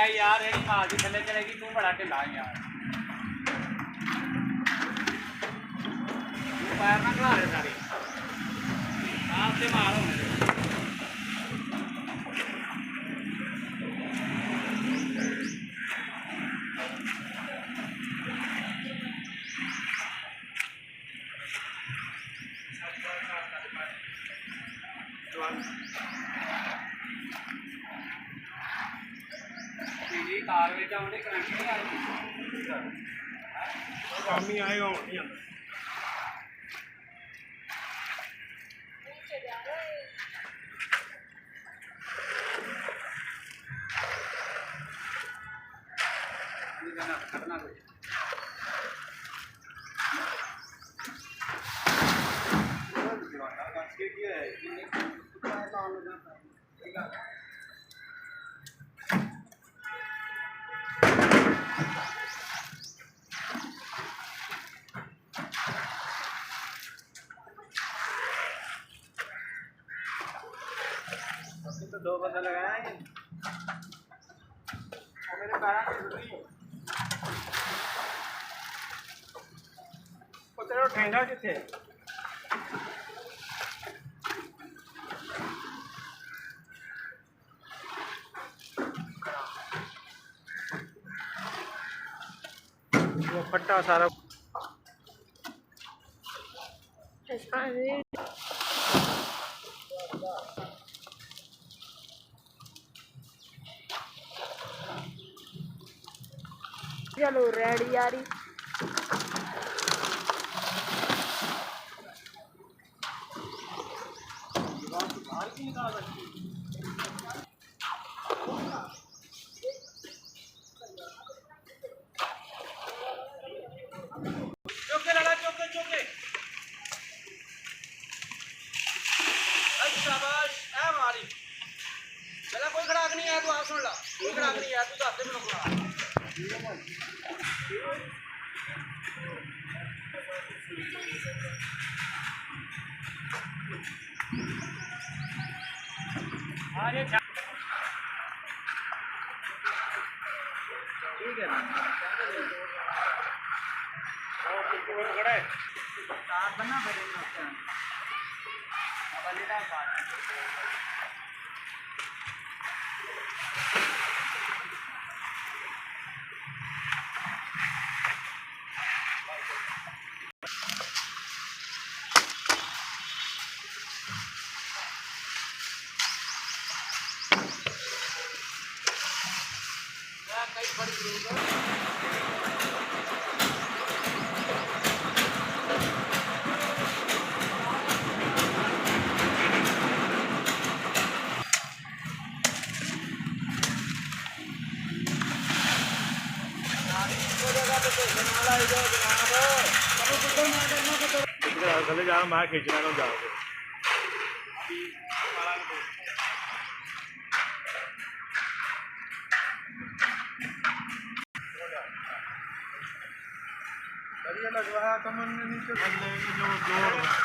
यार रेडी मार दी थले चलेगी तू बड़ा ढिला यार पैर ना खड़ा रहे सारी आप से मारो कार में जाने करंट नहीं आई काम ही आएगा और नहीं आता करना कोई तो 2 बंदा लगाया है और मेरे पैर से गुजरी वो तेरा ठेंगा किथे वो फट्टा सारा चलो रेडी यारी चौके लगा चौके चौके शाबाश ए मारी चला कोई खड़ाक नहीं है तू आप सुन ला कोई खड़ाक नहीं है तू दस दे मेनू खड़ा अरे ठीक है और खड़ा है तार बना फिर बलिदा तार कई बड़ी थले जाना मैं खींचना ना जाओगे बढ़िया लगवाया कमर में नीचे बदले जो जोड़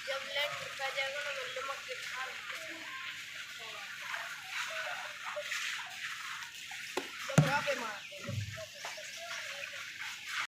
जब लेट का जाएगा ना मतलब मक्के खा जब रापे मारते